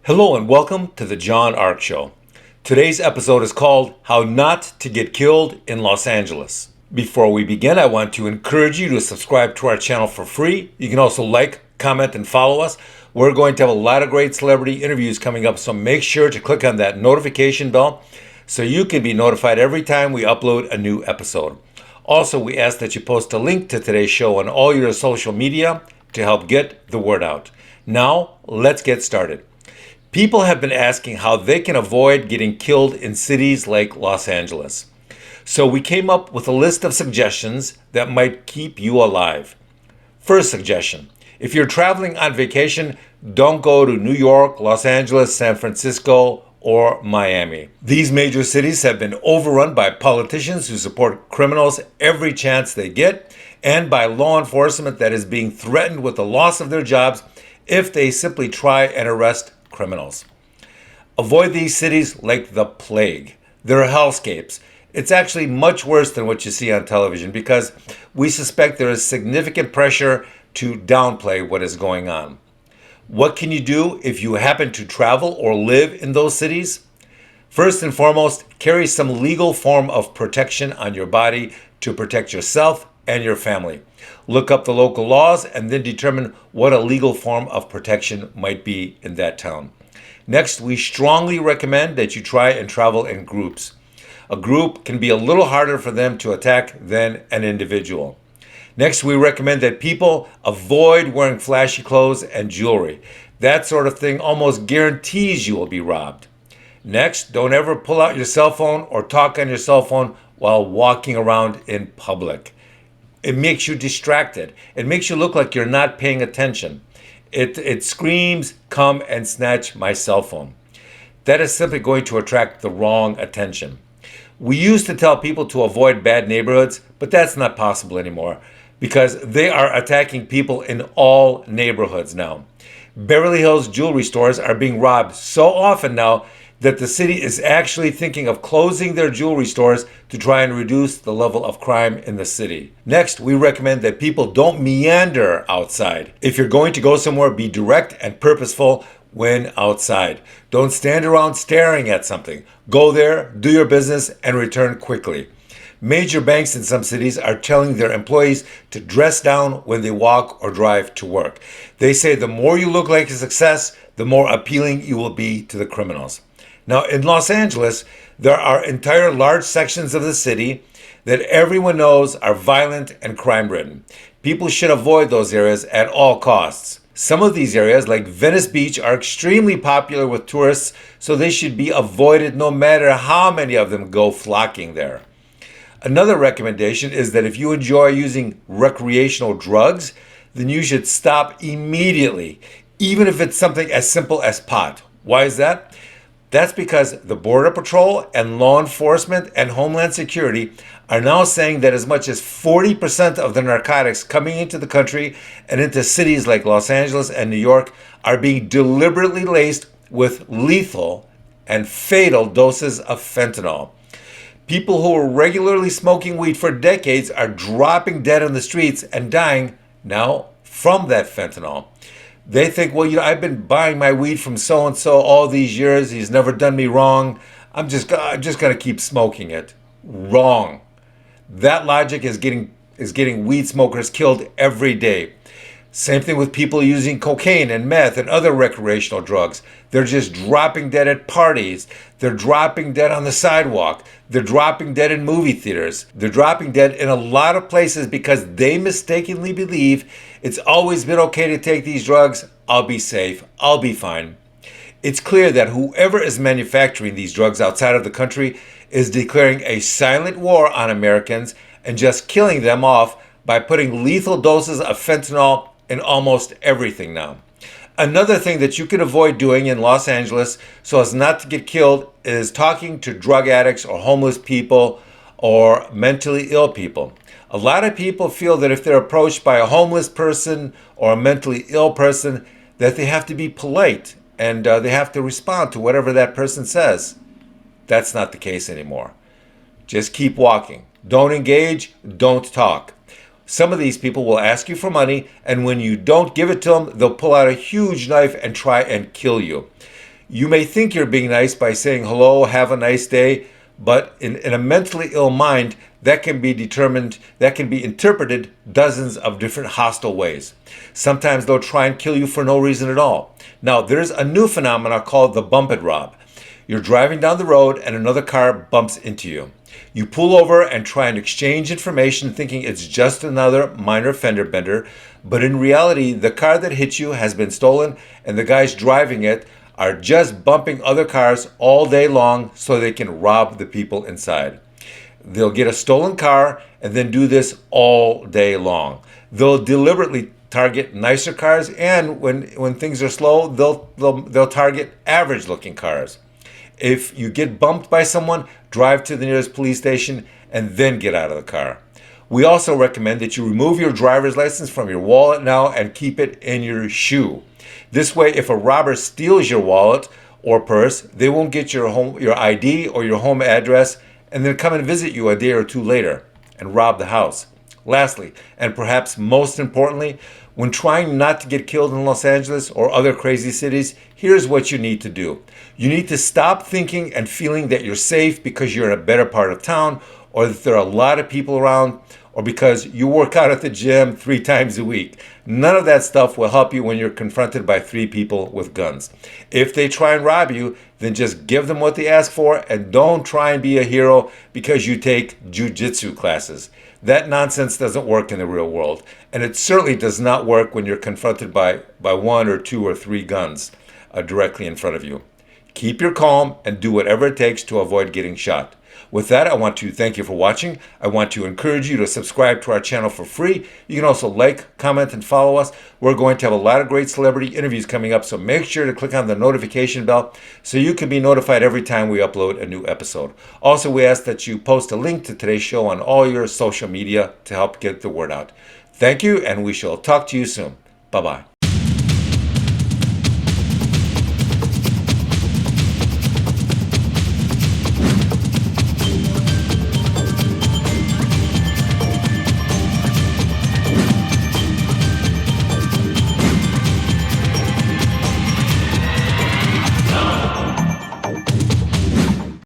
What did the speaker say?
Hello and welcome to the John Ark Show. Today's episode is called How Not to Get Killed in Los Angeles. Before we begin, I want to encourage you to subscribe to our channel for free. You can also like, comment, and follow us. We're going to have a lot of great celebrity interviews coming up, so make sure to click on that notification bell so you can be notified every time we upload a new episode. Also, we ask that you post a link to today's show on all your social media to help get the word out. Now, let's get started. People have been asking how they can avoid getting killed in cities like Los Angeles. So we came up with a list of suggestions that might keep you alive. First suggestion: if you're traveling on vacation, don't go to New York, Los Angeles, San Francisco, or Miami. These major cities have been overrun by politicians who support criminals every chance they get, and by law enforcement that is being threatened with the loss of their jobs if they simply try and arrest criminals. Avoid these cities like the plague. They're hellscapes. It's actually much worse than what you see on television because we suspect there is significant pressure to downplay what is going on. What can you do if you happen to travel or live in those cities? First and foremost, carry some legal form of protection on your body to protect yourself and your family. Look up the local laws and then determine what a legal form of protection might be in that town. Next, we strongly recommend that you try and travel in groups. A group can be a little harder for them to attack than an individual. Next, we recommend that people avoid wearing flashy clothes and jewelry. That sort of thing almost guarantees you will be robbed. Next, don't ever pull out your cell phone or talk on your cell phone while walking around in public. It makes you distracted. It makes you look like you're not paying attention. It screams, "Come and snatch my cell phone." That is simply going to attract the wrong attention. We used to tell people to avoid bad neighborhoods, but that's not possible anymore because they are attacking people in all neighborhoods now. Beverly Hills jewelry stores are being robbed so often now that the city is actually thinking of closing their jewelry stores to try and reduce the level of crime in the city. Next, we recommend that people don't meander outside. If you're going to go somewhere, be direct and purposeful when outside. Don't stand around staring at something. Go there, do your business, and return quickly. Major banks in some cities are telling their employees to dress down when they walk or drive to work. They say the more you look like a success, the more appealing you will be to the criminals. Now, in Los Angeles, there are entire large sections of the city that everyone knows are violent and crime-ridden. People should avoid those areas at all costs. Some of these areas, like Venice Beach, are extremely popular with tourists, so they should be avoided no matter how many of them go flocking there. Another recommendation is that if you enjoy using recreational drugs, then you should stop immediately, even if it's something as simple as pot. Why is that? That's because the Border Patrol and law enforcement and Homeland Security are now saying that as much as 40% of the narcotics coming into the country and into cities like Los Angeles and New York are being deliberately laced with lethal and fatal doses of fentanyl. People who were regularly smoking weed for decades are dropping dead on the streets and dying now from that fentanyl. They think, well, I've been buying my weed from so-and-so all these years. He's never done me wrong. I'm just going to keep smoking it. Wrong. That logic is getting weed smokers killed every day. Same thing with people using cocaine and meth and other recreational drugs. They're just dropping dead at parties. They're dropping dead on the sidewalk. They're dropping dead in movie theaters. They're dropping dead in a lot of places because they mistakenly believe it's always been okay to take these drugs. I'll be safe. I'll be fine. It's clear that whoever is manufacturing these drugs outside of the country is declaring a silent war on Americans and just killing them off by putting lethal doses of fentanyl in almost everything now. Another thing that you can avoid doing in Los Angeles so as not to get killed is talking to drug addicts or homeless people or mentally ill people. A lot of people feel that if they're approached by a homeless person or a mentally ill person, that they have to be polite and they have to respond to whatever that person says. That's not the case anymore. Just keep walking. Don't engage, don't talk. Some of these people will ask you for money, and when you don't give it to them, they'll pull out a huge knife and try and kill you. You may think you're being nice by saying hello, have a nice day, but in a mentally ill mind, that can be interpreted dozens of different hostile ways. Sometimes they'll try and kill you for no reason at all. Now, there's a new phenomenon called the bump it rob. You're driving down the road and another car bumps into you. You pull over and try and exchange information thinking it's just another minor fender bender, but in reality, the car that hit you has been stolen and the guys driving it are just bumping other cars all day long so they can rob the people inside. They'll get a stolen car and then do this all day long. They'll deliberately target nicer cars, and when things are slow, they'll target average-looking cars. If you get bumped by someone, drive to the nearest police station and then get out of the car. We also recommend that you remove your driver's license from your wallet now and keep it in your shoe. This way, if a robber steals your wallet or purse, they won't get your ID or your home address and then come and visit you a day or two later and rob the house. Lastly, and perhaps most importantly, when trying not to get killed in Los Angeles or other crazy cities, here's what you need to do. You need to stop thinking and feeling that you're safe because you're in a better part of town, or that there are a lot of people around, or because you work out at the gym 3 times a week. None of that stuff will help you when you're confronted by 3 people with guns. If they try and rob you, then just give them what they ask for and don't try and be a hero because you take jiu-jitsu classes. That nonsense doesn't work in the real world, and it certainly does not work when you're confronted by 1 or 2 or 3 guns directly in front of you. Keep your calm and do whatever it takes to avoid getting shot. With that, I want to thank you for watching. I want to encourage you to subscribe to our channel for free. You can also like, comment, and follow us. We're going to have a lot of great celebrity interviews coming up, so make sure to click on the notification bell so you can be notified every time we upload a new episode. Also, we ask that you post a link to today's show on all your social media to help get the word out. Thank you, and we shall talk to you soon. Bye-bye.